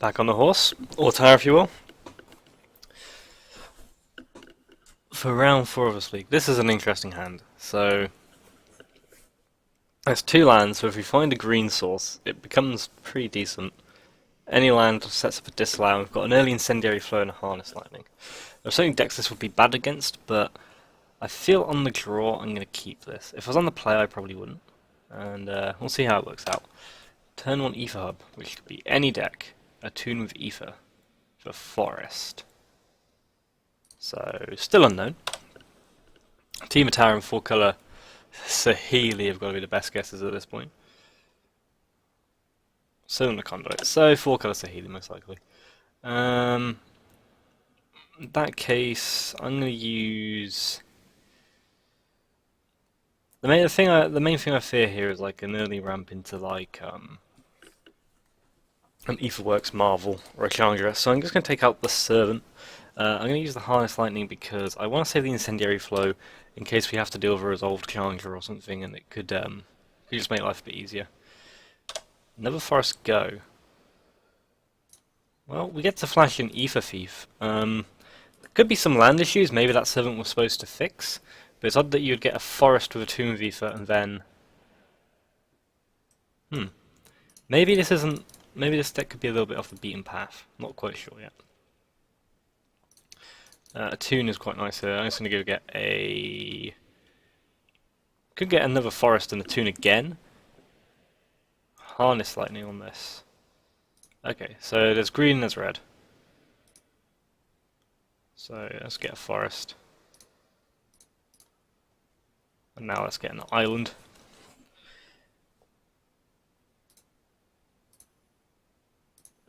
Back on the horse, or tire if you will, for round 4 of this week. This is an interesting hand. So, there's 2 lands, so if we find a green source, it becomes pretty decent. Any land sets up a disallow, we've got an early incendiary flow and a harness lightning. There's something decks this would be bad against, but I feel on the draw I'm going to keep this. If I was on the play, I probably wouldn't. And we'll see how it works out. Turn 1 Ether Hub, which could be any deck. Attune with Ether for Forest. So, still unknown. Team Tower and 4-colour Saheeli have got to be the best guesses at this point. Cylinder Conduit. So, 4-colour Saheeli most likely. In that case, I'm going to use... The main thing I fear here is like an early ramp into like an Aetherworks Marvel or a Challenger. So I'm just going to take out the Servant. I'm going to use the Harness Lightning because I want to save the Incendiary Flow in case we have to deal with a Resolved Challenger or something, and it could just make life a bit easier. Another Forest Go. Well, we get to flash an Ether Thief. There could be some land issues, maybe that Servant was supposed to fix, but it's odd that you'd get a Forest with a Tomb of Ether and then... Maybe this isn't... Maybe this deck could be a little bit off the beaten path. Not quite sure yet. Attune is quite nice here. I'm just going to go get a... Could get another Forest and Attune again. Harness Lightning on this. Okay, so there's green and there's red. So let's get a Forest. And now let's get an island.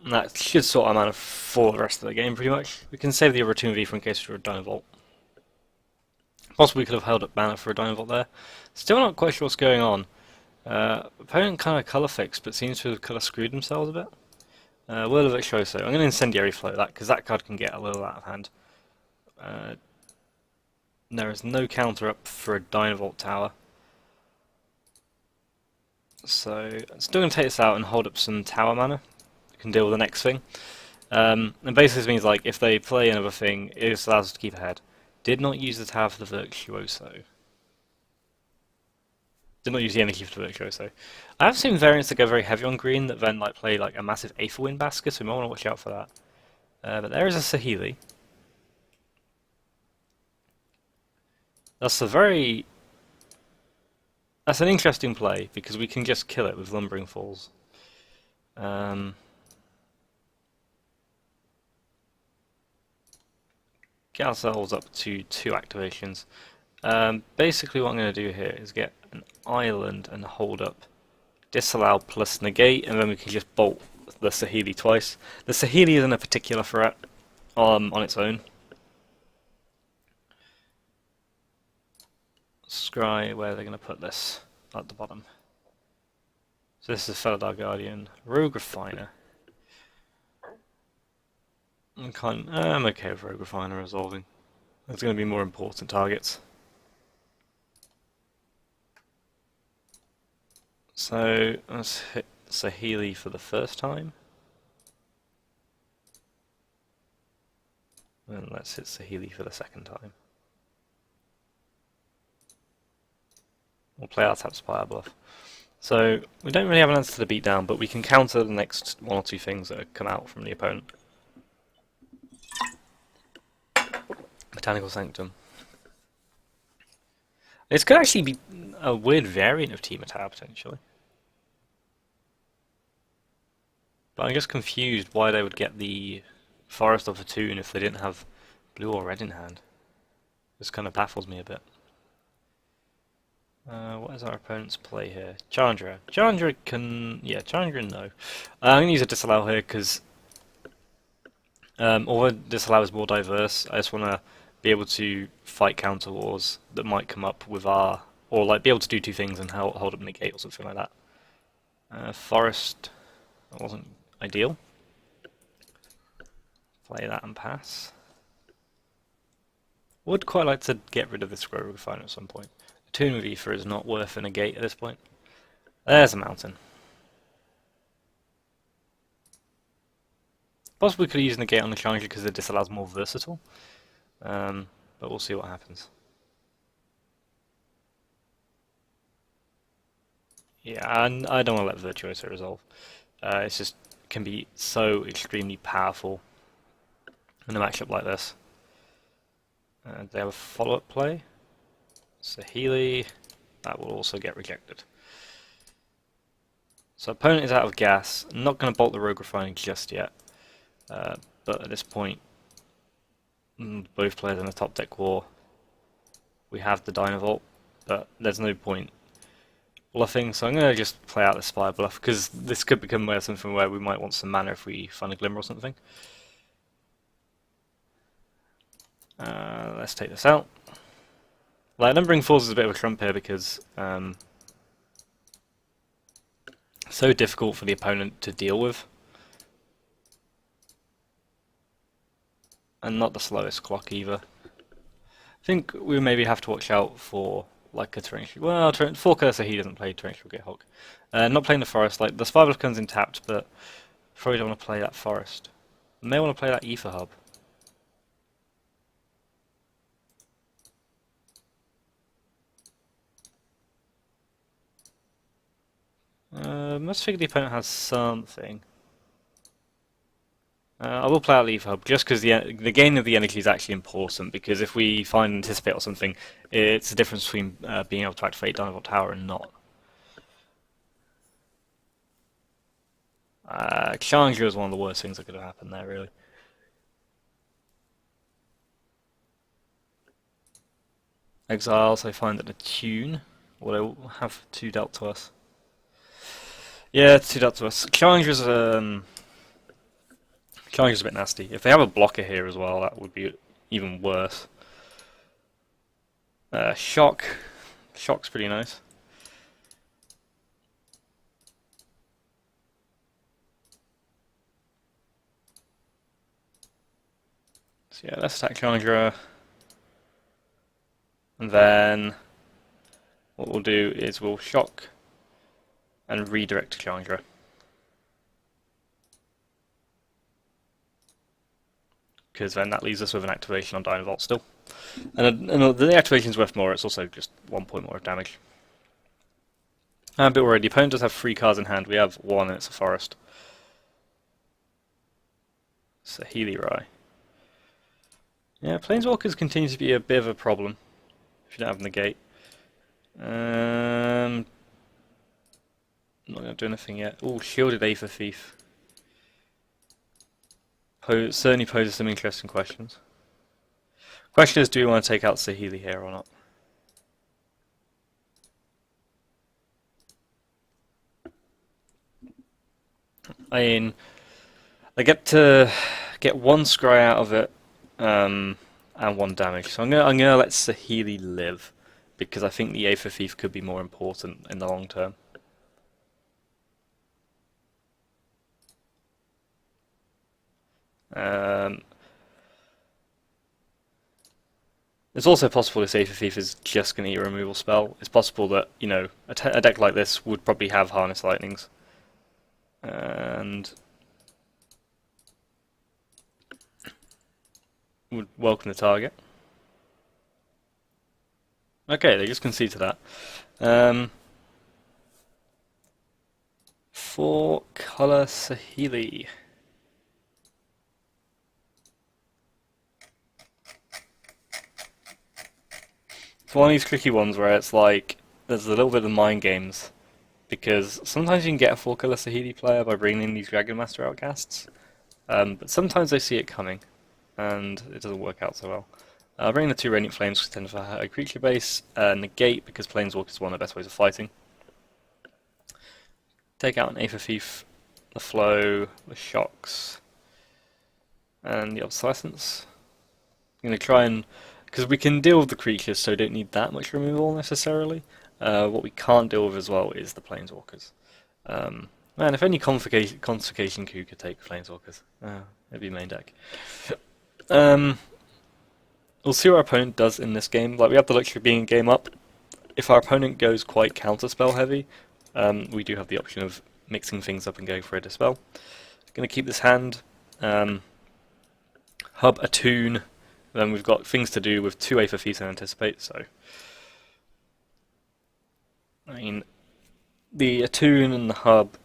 And that should sort our mana for the rest of the game, pretty much. We can save the opportunity for in case for a Dynavolt. Possibly we could have held up mana for a Dynavolt there. Still not quite sure what's going on. Opponent kind of colour fixed, but seems to have colour screwed themselves a bit. Will of Shoso. I'm going to Incendiary Flow that, because that card can get a little out of hand. There is no counter up for a Dynavolt Tower. So, I'm still going to take this out and hold up some tower mana. Can deal with the next thing. And basically this means like if they play another thing, it just allows us to keep ahead. Did not use the tower for the Virtuoso. Did not use the energy for the Virtuoso. I have seen variants that go very heavy on green that then like play like a massive Aetherwind basket, so we might want to watch out for that. But there is a Saheeli. That's an interesting play because we can just kill it with Lumbering Falls. Get ourselves up to 2 activations. Basically what I'm going to do here is get an island and hold up disallow plus negate, and then we can just bolt the Saheeli twice. The Saheeli isn't a particular threat on its own. Scry, where are they going to put this? At the bottom. So this is Felidar Guardian, Rogue Refiner. I'm okay with Rogue Refiner resolving. There's going to be more important targets. So let's hit Saheeli for the first time. And let's hit Saheeli for the second time. We'll play our tap Spire Bluff. So we don't really have an answer to the beatdown, but we can counter the next 1 or 2 things that come out from the opponent. Botanical Sanctum. This could actually be a weird variant of Team Tower, potentially. But I'm just confused why they would get the Forest of Attune if they didn't have blue or red in hand. This kind of baffles me a bit. What is our opponent's play here? Challenger. Challenger can... yeah, Challenger no. I'm going to use a Disallow here because although Disallow is more diverse, I just want to be able to fight counter wars that might come up with our... or like be able to do 2 things and hold up negate or something like that. Forest wasn't ideal. Play that and pass. Would quite like to get rid of this Rogue Refiner at some point. Attune with Ether is not worth a negate at this point. There's a mountain. Possibly could have used negate on the challenger because the disallow's more versatile. But we'll see what happens. Yeah, I don't want to let Virtuoso resolve. It's just can be so extremely powerful in a matchup like this. They have a follow-up play. Saheeli, that will also get rejected. So opponent is out of gas. I'm not going to bolt the Rogue Refining just yet. But at this point, both players in the top deck war. We have the Dynavolt, but there's no point bluffing, so I'm going to just play out the Spire bluff, because this could become something where we might want some mana if we find a Glimmer or something. Let's take this out. Like, numbering fours is a bit of a trump here because so difficult for the opponent to deal with. And not the slowest clock either. I think we maybe have to watch out for like a torrential. Well, 4 so he doesn't play torrential Githawk. Not playing the forest. Like the Spire bluff comes in tapped, but probably don't want to play that forest. May want to play that Ether Hub. Must figure the opponent has something. I will play out the Ether Hub just because the gain of the energy is actually important, because if we find Anticipate or something, it's the difference between being able to activate Dynavolt Tower and not. Challenger is one of the worst things that could have happened there, really. Exile, so I find that the tune will have 2 dealt to us. Yeah, it's 2 dealt to us. Challenger's a bit nasty. If they have a blocker here as well, that would be even worse. Shock. Shock's pretty nice. So yeah, let's attack Challenger. And then what we'll do is we'll shock and redirect Challenger. Because then that leaves us with an activation on Dynavolt still. And the activation's worth more, it's also just 1 point more of damage. I'm a bit worried, the opponent does have 3 cards in hand, we have 1 and it's a forest. Saheeli Rai. Yeah, Planeswalkers continue to be a bit of a problem if you don't have negate. I'm not going to do anything yet. Oh, shielded Aether Thief. Certainly poses some interesting questions. Question is, do we want to take out Saheeli here or not? I mean, I get to get 1 scry out of it, and 1 damage. So I'm gonna let Saheeli live, because I think the Aether Thief could be more important in the long term. It's also possible this Aether Thief is just going to eat a removal spell. It's possible that, you know, a deck like this would probably have Harness Lightnings. And would welcome the target. Okay, they just concede to that. 4 color Saheeli. It's one of these tricky ones where it's like, there's a little bit of mind games. Because sometimes you can get a 4 color Saheeli player by bringing in these Dragon Master outcasts. But sometimes they see it coming, and it doesn't work out so well. Bring the 2 Radiant Flames because tend for a creature base, negate because Planeswalker is one of the best ways of fighting. Take out an Aether Thief, the Flow, the Shocks, and the Obsolescence. I'm going to try and, because we can deal with the creatures, so we don't need that much removal necessarily. What we can't deal with as well is the Planeswalkers. Man, if any Convocation Coup could take Planeswalkers, it'd be main deck. We'll see what our opponent does in this game. Like, we have the luxury of being game up. If our opponent goes quite counterspell heavy, we do have the option of mixing things up and going for a dispel. Going to keep this hand. Hub, Attune, then we've got things to do with 2 for Feet and Anticipate, so... I mean, the Attune and the Hub...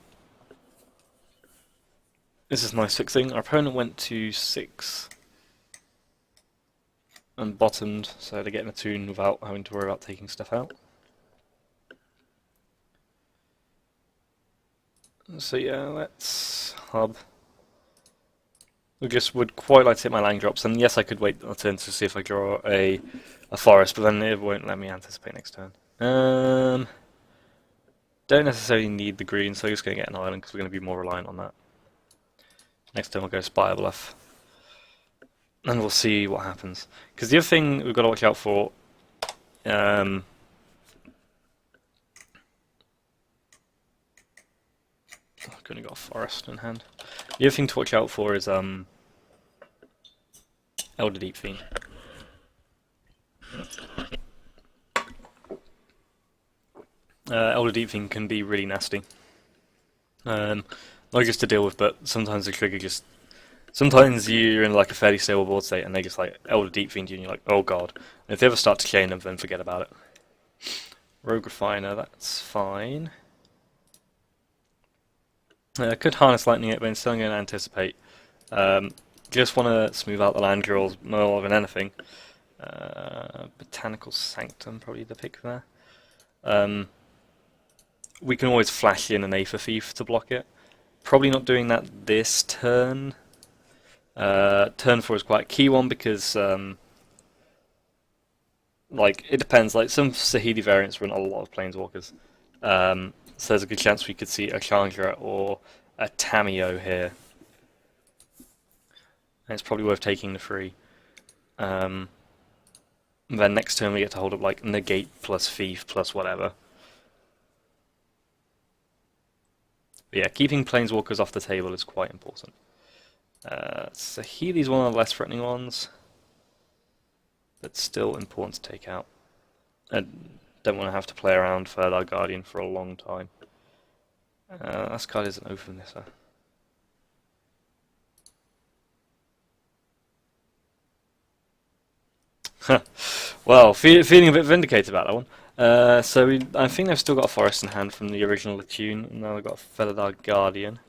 This is nice fixing. Our opponent went to 6 and bottomed, so they're getting Attune without having to worry about taking stuff out. So yeah, let's Hub. Would quite like to hit my land drops, and yes, I could wait a turn to see if I draw a forest, but then it won't let me anticipate next turn. Don't necessarily need the green, so I'm just going to get an island because we're going to be more reliant on that. Next turn we'll go Spire Bluff, and we'll see what happens. Because the other thing we've got to watch out for, I've only got a forest in hand. The other thing to watch out for is Elder Deep Fiend. Elder Deep Fiend can be really nasty. Not just to deal with, but sometimes the trigger just... Sometimes you're in like a fairly stable board state and they just like Elder Deep Fiend you and you're like, oh god. And if they ever start to chain them, then forget about it. Rogue Refiner, that's fine. I could Harness Lightning it, but instead I'm going to Anticipate. Just want to smooth out the land draws more than anything. Botanical Sanctum, probably the pick there. We can always flash in an Aether Thief to block it. Probably not doing that this turn. Turn 4 is quite a key one because, like, it depends. Like, some Saheeli variants run a lot of Planeswalkers. So there's a good chance we could see a Chandra or a Tamiyo here. And it's probably worth taking the free. Then next turn we get to hold up like Negate plus Thief plus whatever. But yeah, keeping Planeswalkers off the table is quite important. Saheeli's one of the less threatening ones, but still important to take out. I don't want to have to play around Third Eye Guardian for a long time. Last card is an Oath of Nissa. Well, feeling a bit vindicated about that one. I think they've still got a forest in hand from the original Attune, and now they've got a Feathered Eye Guardian.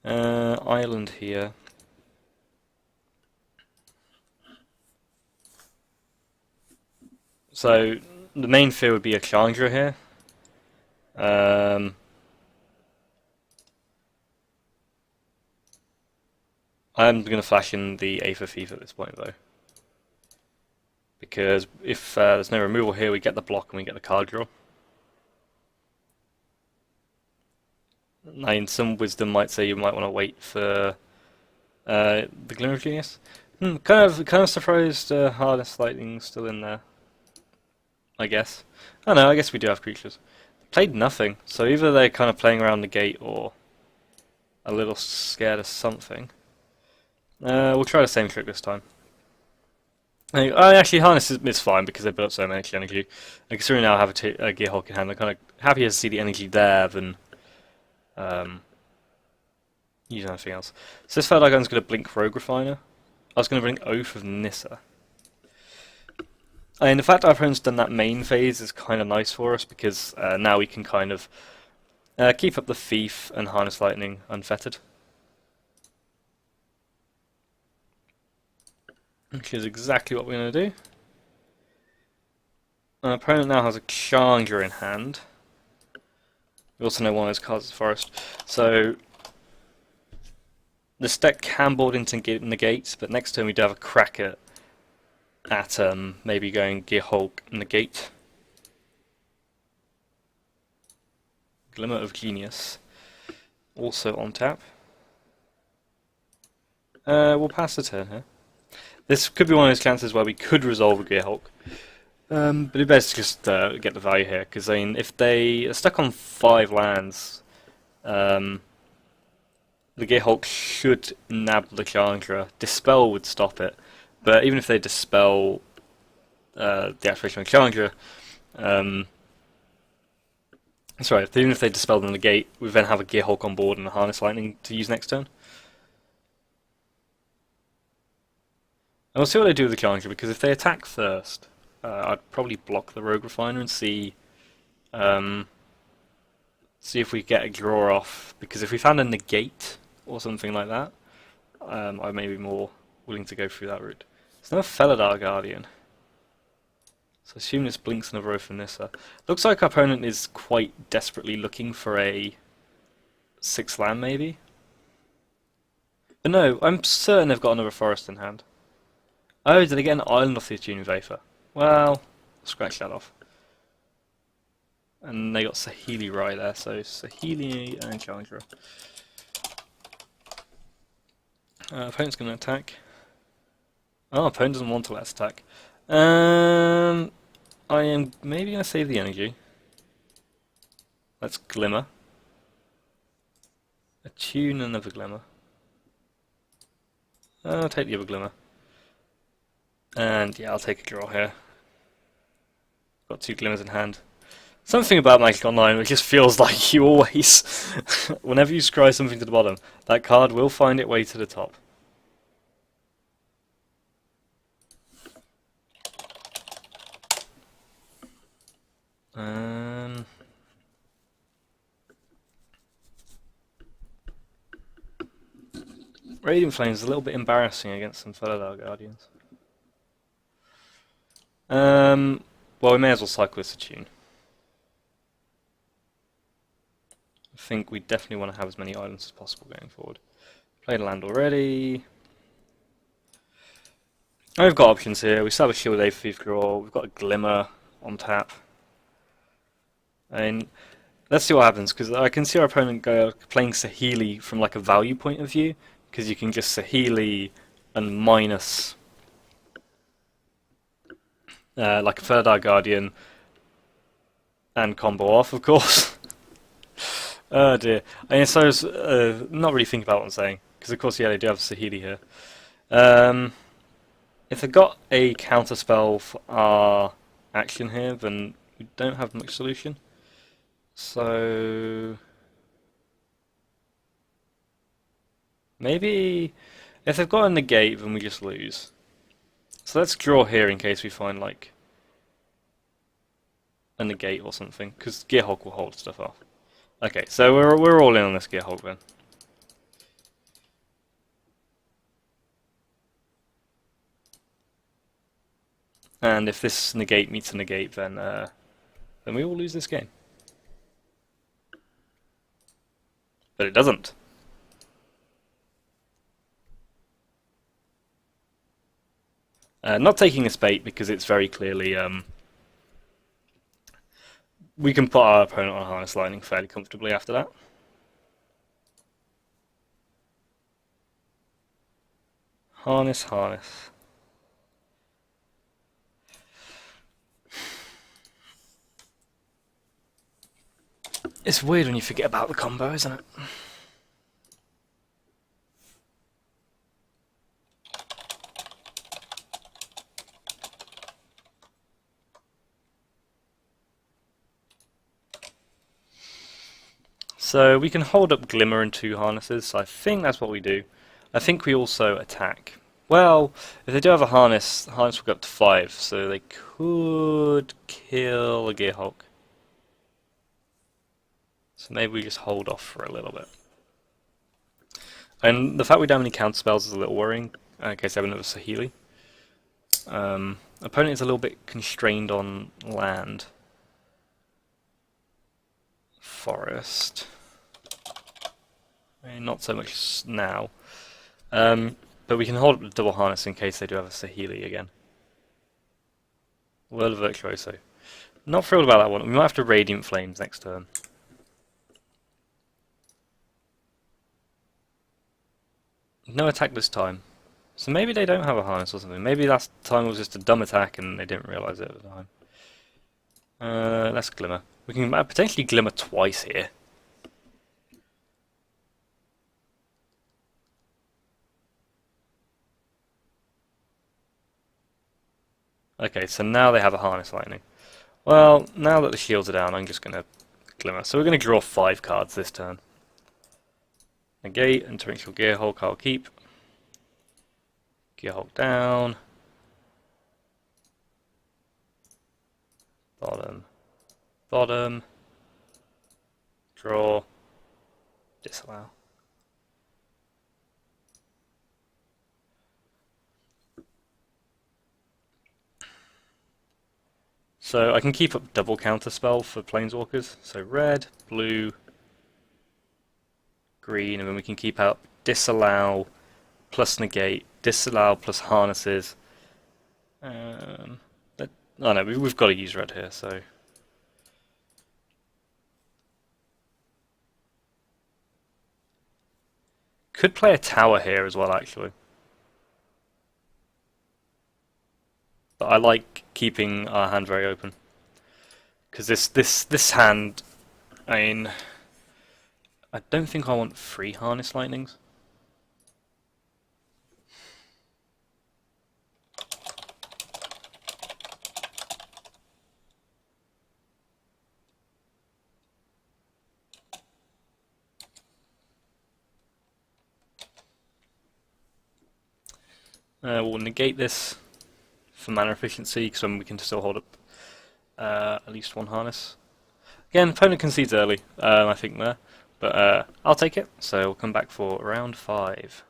Island here. So the main fear would be a Chandra here. I'm going to flash in the Aether Thief at this point though. Because if there's no removal here, we get the block and we get the card draw. I mean, some wisdom might say you might want to wait for the Glimmer of Genius. Kind of surprised Harness Lightning's still in there. I guess. I don't know, I guess we do have creatures. Played nothing, so either they're kind of playing around the gate or a little scared of something. We'll try the same trick this time. Actually, Harness is fine because they built up so much energy. And considering now I have a Gearhulk in hand, I'm kind of happier to see the energy there than use anything else. So this Third Eye Gun's going to blink Rogue Refiner. I was going to bring Oath of Nissa. And the fact that our opponent's done that main phase is kind of nice for us because now we can kind of keep up the Thief and Harness Lightning unfettered. Which is exactly what we're going to do. Our opponent now has a Chandra in hand. We also know one of those cards is Forest. So this deck can board into Negate, but next turn we do have a crack at maybe going Gearhulk Negate. Glimmer of Genius. Also on tap. We'll pass the turn here. This could be one of those chances where we could resolve a Gearhulk. But it's best to just get the value here, because I mean, if they are stuck on 5 lands, the Gearhulk should nab the Chandra. Dispel would stop it, but even if they dispel the activation of Chandra, even if they dispel the Negate, we then have a Gearhulk on board and a Harness Lightning to use next turn. And we'll see what they do with the Challenger, because if they attack first, I'd probably block the Rogue Refiner and um, see if we get a draw off. Because if we found a negate or something like that, I may be more willing to go through that route. There's no Felidar Guardian. So assume this blinks in a row from Nissa. Looks like our opponent is quite desperately looking for a 6 land maybe. But no, I'm certain they've got another forest in hand. Oh, did they get an island off the Attuning Vapor? Well, scratch that off. And they got Saheeli right there, so Saheeli and Challenger. Opponent's going to attack. Oh, opponent doesn't want to let us attack. I am maybe going to save the energy. Let's Glimmer. Attune another Glimmer. I'll take the other Glimmer. And yeah, I'll take a draw here. Got 2 Glimmers in hand. Something about Magic Online which just feels like you always, whenever you scry something to the bottom, that card will find its way to the top. Radiant Flame is a little bit embarrassing against some Felidar Guardians. Well, we may as well cycle this Attune. I think we definitely want to have as many islands as possible going forward. Played a land already. We've got options here. We still have a Shield Aether Thief Draw. We've got a Glimmer on tap. And let's see what happens, because I can see our opponent playing Saheeli from like a value point of view, because you can just Saheeli and minus like a Felidar Guardian and combo off, of course. Oh dear. And so I was not really thinking about what I'm saying, because of course, yeah, they do have Saheeli here. If they got a counter spell for our action here, then we don't have much solution. So maybe if they've got a negate, then we just lose. So let's draw here in case we find like a negate or something, because Gearhulk will hold stuff off. Okay, so we're all in on this Gearhulk then. And if this negate meets a negate, then we will lose this game. But it doesn't. Not taking a bait because it's very clearly we can put our opponent on Harness Lightning fairly comfortably after that. Harness. It's weird when you forget about the combo, isn't it? So we can hold up Glimmer and 2 harnesses, so I think that's what we do. I think we also attack. Well, if they do have a harness, the harness will go up to 5, so they could kill a Gearhulk. So maybe we just hold off for a little bit. And the fact we don't have any counter spells is a little worrying, in case they have another Saheeli. Opponent is a little bit constrained on land. Forest. Not so much now. But we can hold up the double harness in case they do have a Saheeli again. World of Virtuoso. Not thrilled about that one. We might have to Radiant Flames next turn. No attack this time. So maybe they don't have a harness or something. Maybe last time was just a dumb attack and they didn't realise it at the time. Let's Glimmer. We can potentially Glimmer twice here. Okay, so now they have a Harness Lightning. Well, now that the shields are down, I'm just going to Glimmer. So we're going to draw 5 cards this turn. Negate and Torrential Gearhulk I'll keep. Gearhulk down. bottom, bottom, draw, disallow. So I can keep up double counter spell for planeswalkers. So red, blue, green, and then we can keep out disallow plus negate, disallow plus harnesses. Oh no, we've got to use red here, so. Could play a tower here as well, actually. But I like keeping our hand very open. Because this hand, I mean, I don't think I want 3 Harness Lightnings. We'll negate this for mana efficiency, because then we can still hold up at least 1 harness. Again, opponent concedes early, I think there, but I'll take it. So we'll come back for round 5.